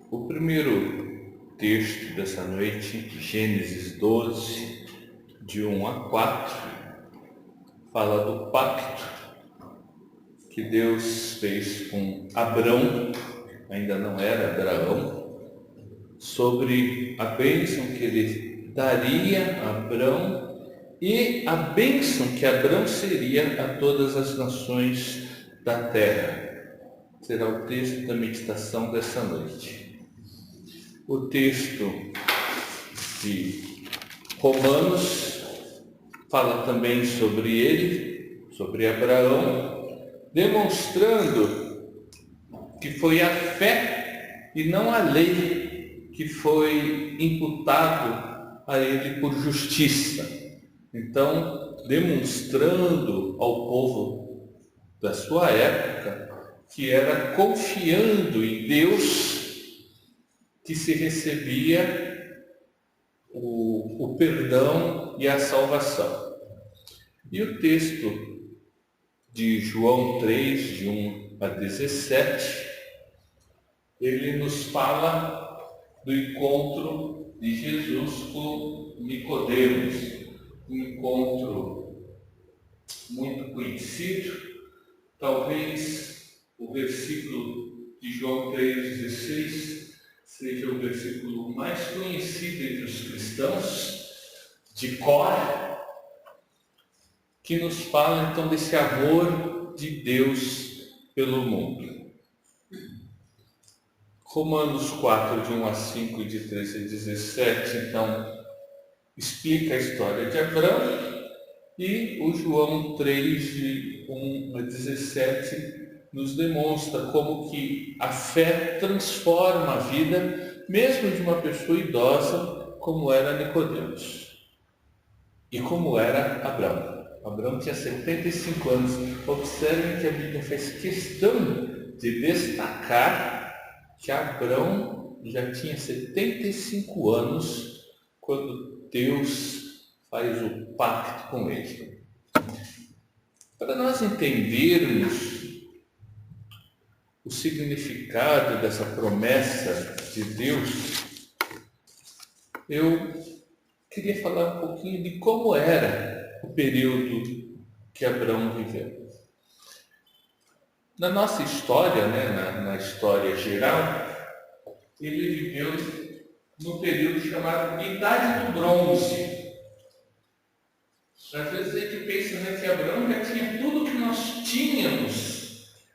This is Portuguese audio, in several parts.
O primeiro texto dessa noite, Gênesis 12, de 1 a 4, fala do pacto que Deus fez com Abrão, ainda não era Abraão, sobre a bênção que ele daria a Abrão e a bênção que Abrão seria a todas as nações da terra. Será o texto da meditação dessa noite. O texto de Romanos fala também sobre ele, sobre Abraão, demonstrando que foi a fé e não a lei que foi imputado a ele por justiça. Então, demonstrando ao povo da sua época que era confiando em Deus que se recebia o perdão e a salvação. E o texto de João 3, de 1 a 17, ele nos fala do encontro de Jesus com Nicodemos, um encontro muito conhecido. Talvez o versículo de João 3,16 seja o versículo mais conhecido entre os cristãos, de cor, que nos fala então desse amor de Deus pelo mundo. Romanos 4, de 1 a 5 e de 13 a 17, então, explica a história de Abrão, e o João 3, de 1 a 17, nos demonstra como que a fé transforma a vida, mesmo de uma pessoa idosa, como era Nicodemos. E como era Abrão. Abrão tinha 75 anos. Observem que a Bíblia faz questão de destacar que Abrão já tinha 75 anos quando Deus faz o pacto com ele. Para nós entendermos o significado dessa promessa de Deus, eu queria falar um pouquinho de como era o período que Abrão viveu. Na nossa história, na história geral, ele viveu num período chamado Idade do Bronze. Às vezes a gente pensa que Abrão já tinha tudo que nós tínhamos,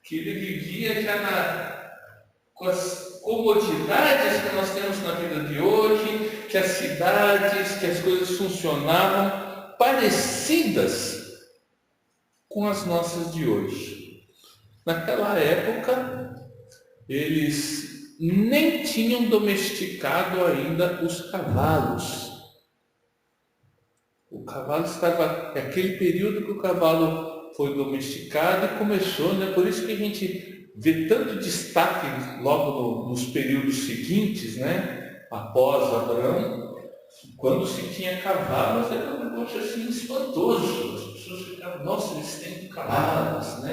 que ele vivia já com as comodidades que nós temos na vida de hoje, que as cidades, que as coisas funcionavam parecidas com as nossas de hoje. Naquela época, eles nem tinham domesticado ainda os cavalos. O cavalo estava... É aquele período que o cavalo foi domesticado e começou, por isso que a gente vê tanto destaque logo nos períodos seguintes, após Abrão, quando se tinha cavalos, era um negócio assim espantoso. As pessoas ficavam, nossa, eles têm cavalos,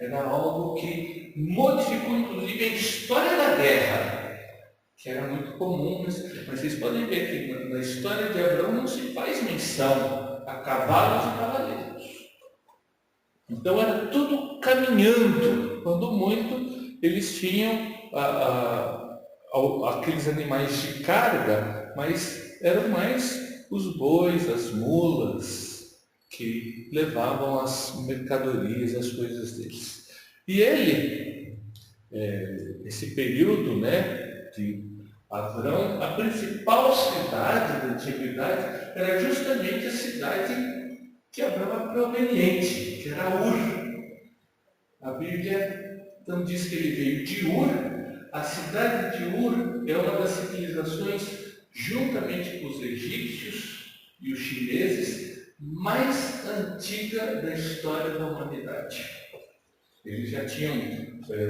Era algo que modificou inclusive a história da guerra, que era muito comum, mas vocês podem ver que na história de Abrão não se faz menção a cavalos e cavaleiros. Então era tudo caminhando, quando muito eles tinham aqueles animais de carga, mas eram mais os bois, as mulas, que levavam as mercadorias, as coisas deles. E ele, esse período de Abrão, a principal cidade da antiguidade era justamente a cidade que Abrão era proveniente, que era Ur. A Bíblia então diz que ele veio de Ur. A cidade de Ur é uma das civilizações, juntamente com os egípcios e os chineses, mais antiga da história da humanidade. Eles já tinham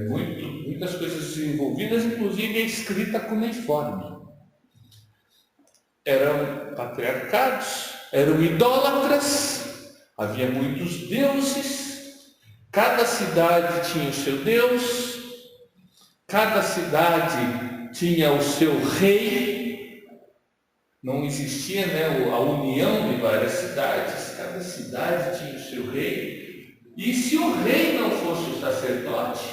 muitas coisas desenvolvidas, inclusive a escrita cuneiforme. Eram patriarcados, eram idólatras, havia muitos deuses, cada cidade tinha o seu deus, cada cidade tinha o seu rei, não existia, a união de várias cidades, cada cidade tinha o seu rei, e se o rei não fosse o sacerdote,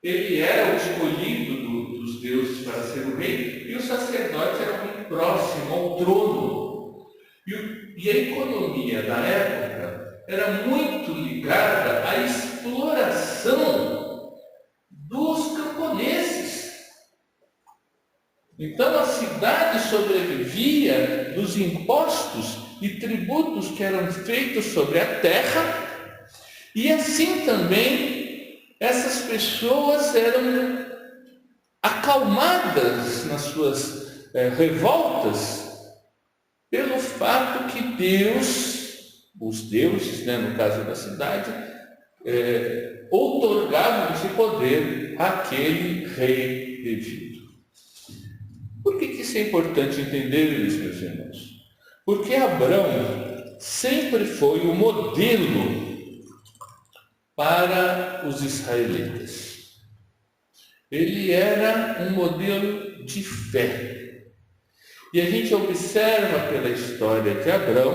ele era o escolhido dos deuses para ser o rei, e o sacerdote era muito próximo ao trono. E a economia da época era muito ligada à exploração dos camponeses. Então a cidade sobrevivia dos impostos e tributos que eram feitos sobre a terra, e assim também essas pessoas eram acalmadas nas suas revoltas pelo fato que Deus, os deuses, no caso da cidade, outorgavam esse poder àquele rei devido. Por que isso é importante entender isso, meus irmãos? Porque Abrão sempre foi o modelo para os israelitas. Ele era um modelo de fé. E a gente observa pela história de Abrão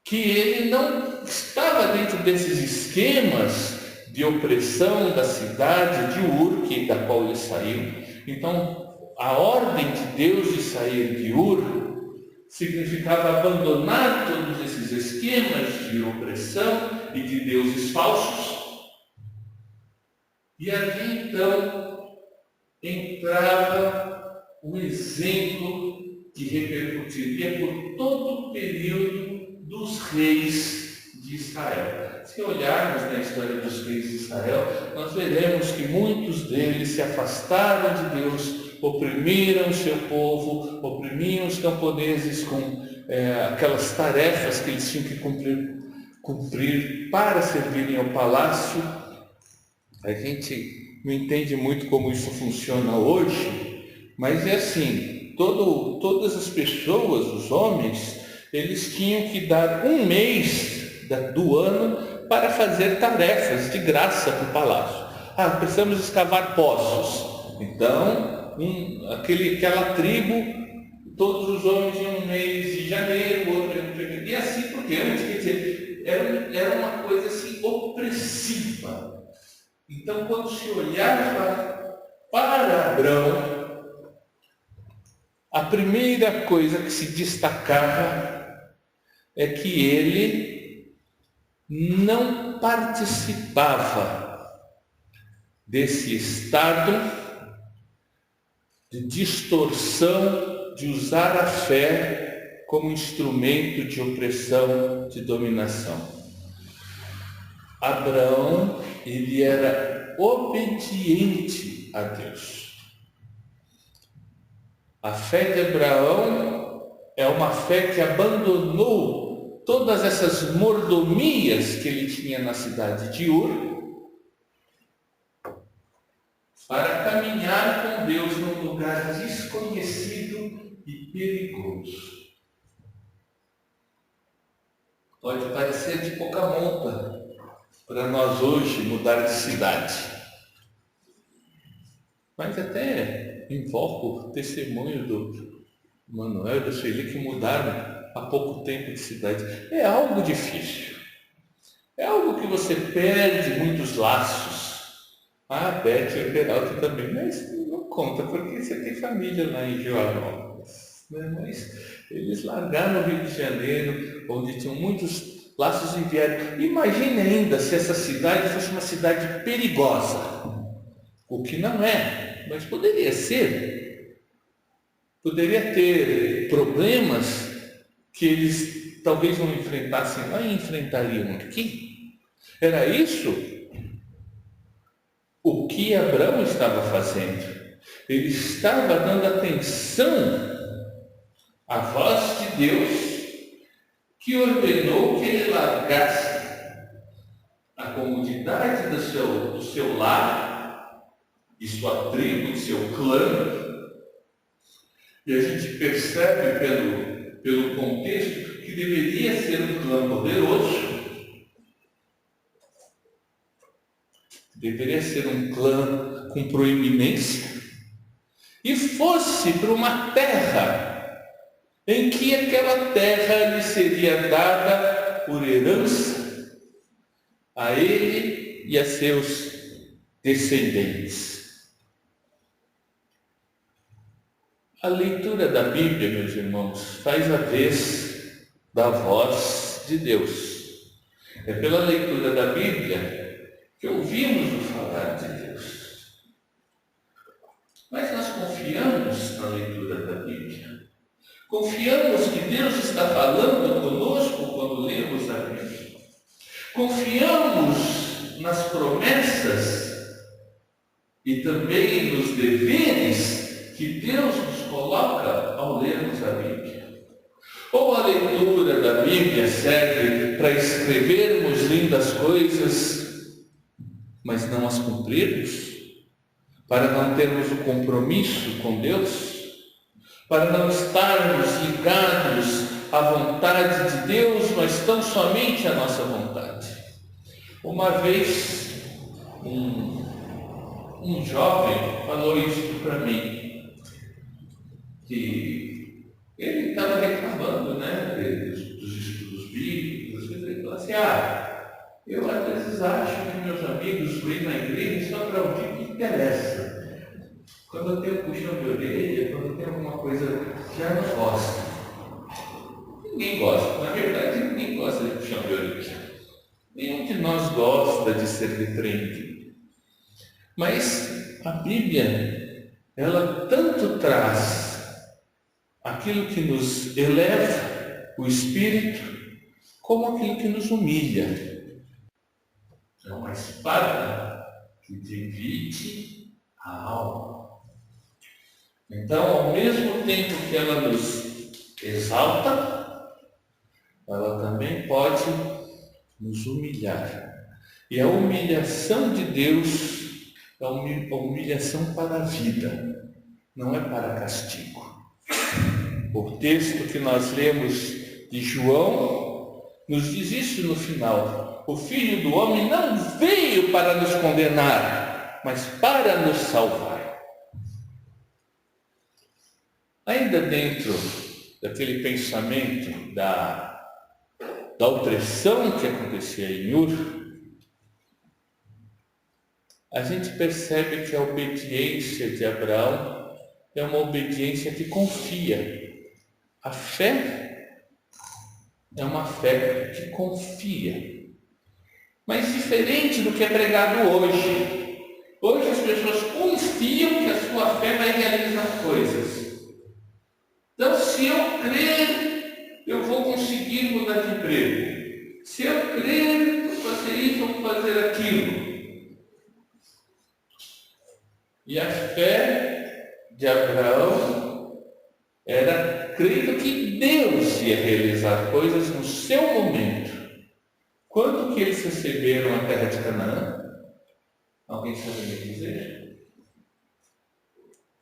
que ele não estava dentro desses esquemas de opressão da cidade de Ur, da qual ele saiu. Então, a ordem de Deus de sair de Ur significava abandonar todos esses esquemas de opressão e de deuses falsos. E ali, então, entrava o exemplo que repercutiria por todo o período dos reis de Israel. Se olharmos na história dos reis de Israel, nós veremos que muitos deles se afastaram de Deus, oprimiram o seu povo, oprimiam os camponeses com aquelas tarefas que eles tinham que cumprir para servirem ao palácio. A gente não entende muito como isso funciona hoje, mas é assim, todas as pessoas, os homens, eles tinham que dar um mês do ano para fazer tarefas de graça para o palácio. Precisamos escavar poços. Então, aquela tribo, todos os homens iam um mês de janeiro, outro em fevereiro, e assim por diante. Quer dizer, era uma coisa assim opressiva. Então, quando se olhava para Abrão, a primeira coisa que se destacava é que ele não participava desse estado de distorção, de usar a fé como instrumento de opressão, de dominação. Abraão, ele era obediente a Deus. A fé de Abraão é uma fé que abandonou todas essas mordomias que ele tinha na cidade de Ur para caminhar com Deus num lugar desconhecido e perigoso. Pode parecer de pouca monta para nós hoje mudar de cidade, mas até invoco o testemunho do Manuel e da Sueli, que mudaram há pouco tempo de cidade. É algo difícil, é algo que você perde muitos laços. Beth e o Peralta também, mas não conta, porque você tem família lá em Joanópolis, né? Mas eles largaram o Rio de Janeiro, onde tinham muitos laços, e vieram. Imagine ainda se essa cidade fosse uma cidade perigosa, o que não é, mas poderia ser. Poderia ter problemas que eles talvez não enfrentassem lá e enfrentariam aqui. Era isso o que Abraão estava fazendo. Ele estava dando atenção à voz de Deus, que ordenou que ele largasse a comodidade do seu lar, de sua tribo, de seu clã. E a gente percebe pelo contexto que deveria ser um clã poderoso, deveria ser um clã com proeminência, e fosse para uma terra em que aquela terra lhe seria dada por herança a ele e a seus descendentes. A leitura da Bíblia, meus irmãos, faz a vez da voz de Deus. É pela leitura da Bíblia que ouvimos o falar de Deus. Mas nós confiamos na leitura da Bíblia. Confiamos que Deus está falando conosco quando lemos a Bíblia. Confiamos nas promessas e também nos deveres que Deus nos coloca ao lermos a Bíblia. Ou a leitura da Bíblia serve para escrevermos lindas coisas, mas não as cumprirmos? Para não termos o compromisso com Deus? Para não estarmos ligados à vontade de Deus, mas tão somente à nossa vontade? Uma vez, um jovem falou isso para mim, que ele estava reclamando, dos estudos bíblicos. Ele falou assim: eu às vezes acho que meus amigos vêm na igreja só para ouvir o que interessa. Quando eu tenho puxão de orelha, quando eu tenho alguma coisa, já não gosto. Ninguém gosta, na verdade ninguém gosta de puxão de orelha. Nenhum de nós gosta de ser repreendido. Mas a Bíblia, ela tanto traz aquilo que nos eleva o espírito, como aquilo que nos humilha. É uma espada que divide a alma. Então, ao mesmo tempo que ela nos exalta, ela também pode nos humilhar. E a humilhação de Deus é uma humilhação para a vida, não é para castigo. O texto que nós lemos de João nos diz isso no final. O Filho do Homem não veio para nos condenar, mas para nos salvar. Ainda dentro daquele pensamento da opressão que acontecia em Ur, a gente percebe que a obediência de Abraão é uma obediência que confia. A fé é uma fé que confia. Mas diferente do que é pregado hoje. Hoje as pessoas confiam que a sua fé vai realizar coisas. Então, se eu crer, eu vou conseguir mudar de emprego. Se eu crer, eu vou fazer isso, eu vou fazer aquilo. E a fé de Abraão era crendo que Deus ia realizar coisas no seu momento. Quando que eles receberam a terra de Canaã? Alguém sabe me dizer?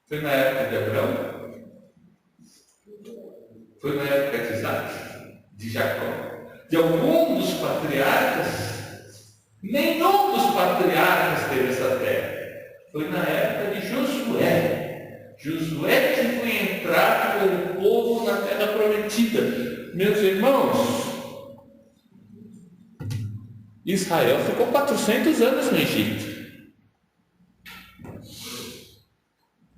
Foi na época de Abraão? Foi na época de Isaac? De Jacó? De algum dos patriarcas? Nenhum dos patriarcas teve essa terra. Foi na época de Josué. Josué que foi entrar com o povo na terra prometida. Meus irmãos, Israel ficou 400 anos no Egito.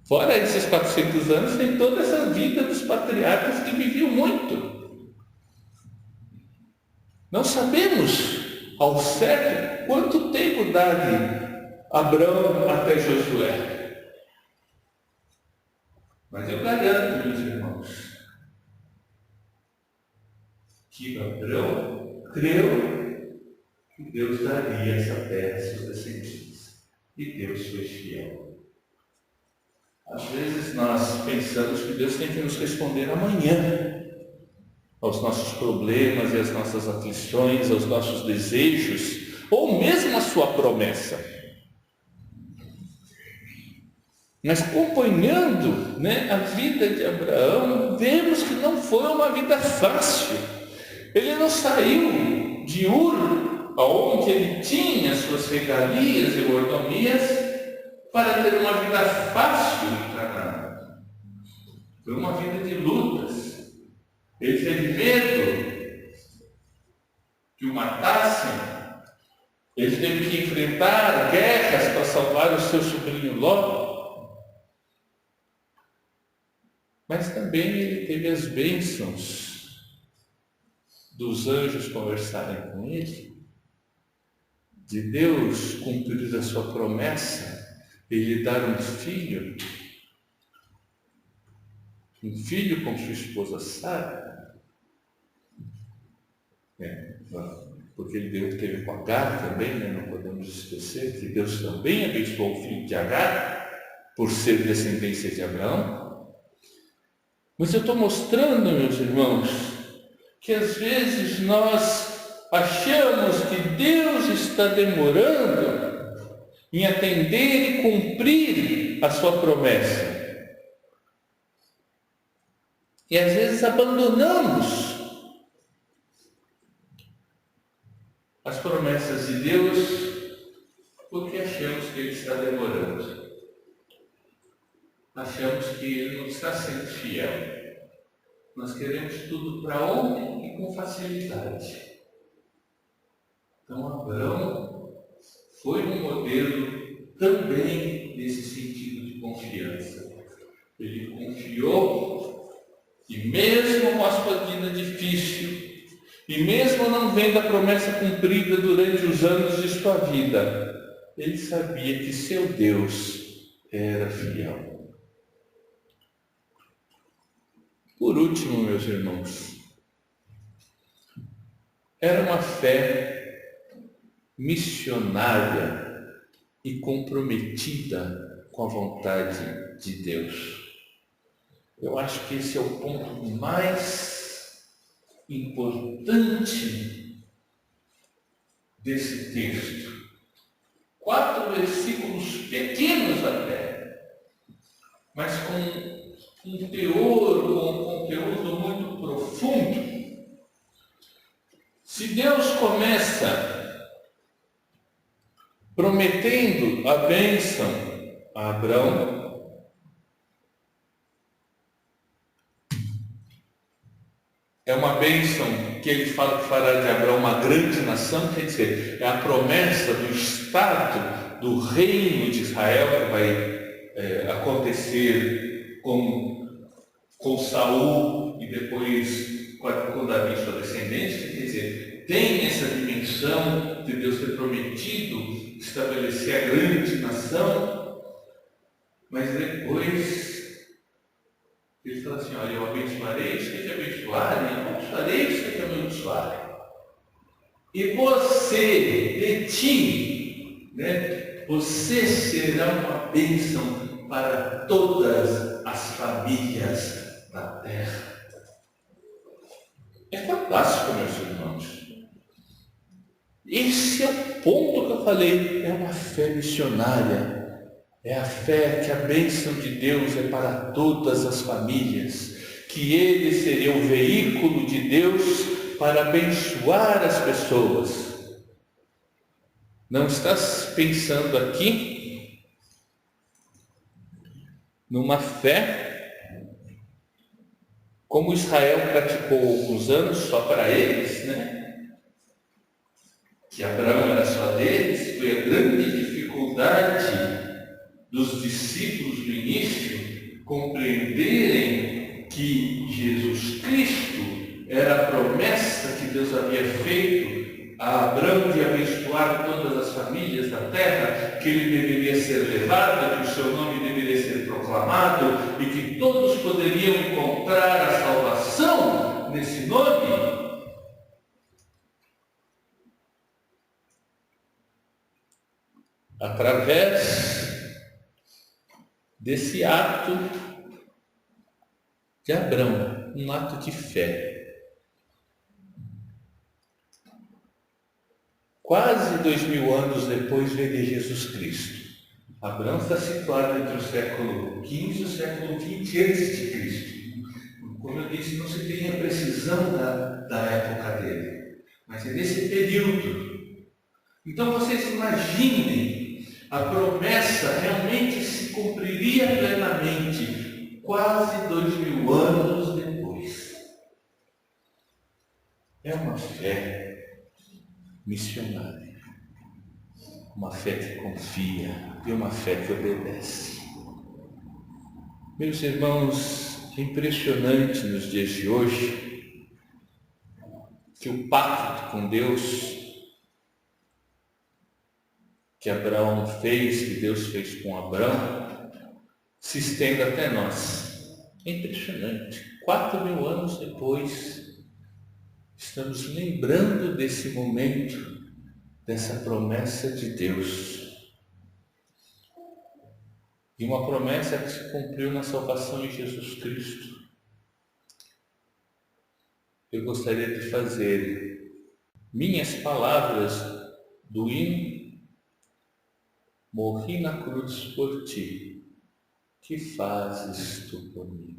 Fora esses 400 anos, tem toda essa vida dos patriarcas que viviam muito. Não sabemos ao certo quanto tempo dá de Abraão até Josué. Mas eu garanto, meus irmãos, que Abraão creu que Deus daria essa terra a seus descendentes. E Deus foi fiel. Às vezes nós pensamos que Deus tem que nos responder amanhã aos nossos problemas e às nossas aflições, aos nossos desejos, ou mesmo a sua promessa. Mas acompanhando a vida de Abraão, vemos que não foi uma vida fácil. Ele não saiu de Ur, onde ele tinha suas regalias e mordomias, para ter uma vida fácil em Canaã. por uma vida de lutas. Ele teve medo que o matassem. Ele teve que enfrentar guerras para salvar o seu sobrinho Ló. Mas também ele teve as bênçãos dos anjos conversarem com ele, de Deus cumprir a sua promessa e lhe dar um filho com sua esposa Sara. Porque ele teve com Agar também, né? Não podemos esquecer que Deus também abençoou o filho de Agar por ser descendência de Abraão. Mas eu estou mostrando, meus irmãos, que às vezes nós achamos que Deus está demorando em atender e cumprir a sua promessa. E às vezes abandonamos as promessas de Deus porque achamos que Ele está demorando. Achamos que Ele não está sendo fiel. Nós queremos tudo para ontem e com facilidade. Então Abraão foi um modelo também nesse sentido de confiança. Ele confiou e mesmo com a sua vida difícil, e mesmo não vendo a promessa cumprida durante os anos de sua vida, ele sabia que seu Deus era fiel. Por último, meus irmãos, era uma fé missionária e comprometida com a vontade de Deus. Eu acho que esse é o ponto mais importante desse texto. 4 versículos pequenos até, mas com um teor, com um conteúdo muito profundo. Se Deus começa prometendo a bênção a Abraão, é uma bênção que ele fala que fará de Abraão uma grande nação, quer dizer, é a promessa do Estado, do reino de Israel que vai acontecer com Saul e depois com Davi e sua descendência. Quer dizer, tem essa dimensão de Deus ter prometido estabelecer a grande nação, mas depois ele fala assim: olha, eu abençoarei os que te abençoarem, eu abençoarei os que te abençoarem. E você, de ti, você será uma bênção para todas as famílias da terra. É fantástico, meus irmãos. Esse é o ponto que eu falei, é uma fé missionária. É a fé que a bênção de Deus é para todas as famílias, que Ele seria o veículo de Deus para abençoar as pessoas. Não estás pensando aqui numa fé como Israel praticou alguns anos só para eles, que Abraão era só deles, foi a grande dificuldade dos discípulos do início compreenderem que Jesus Cristo era a promessa que Deus havia feito a Abraão de abençoar todas as famílias da terra, que ele deveria ser levado, que o seu nome deveria ser proclamado e que todos poderiam encontrar a salvação nesse nome. Através desse ato de Abraão, um ato de fé. Quase 2000 anos depois veio Jesus Cristo. Abraão está situado entre o século XV e o século XX a.C. Como eu disse, não se tem a precisão da época dele, mas é nesse período. Então vocês imaginem, a promessa realmente se cumpriria plenamente quase 2000 uma fé missionária, uma fé que confia e uma fé que obedece. Meus irmãos, é impressionante nos dias de hoje que o pacto com Deus que Abraão fez, que Deus fez com Abraão, se estende até nós. É impressionante. 4.000 anos depois, estamos lembrando desse momento, dessa promessa de Deus. E uma promessa que se cumpriu na salvação em Jesus Cristo. Eu gostaria de fazer minhas palavras do hino Morri na cruz por ti, que fazes tu por mim?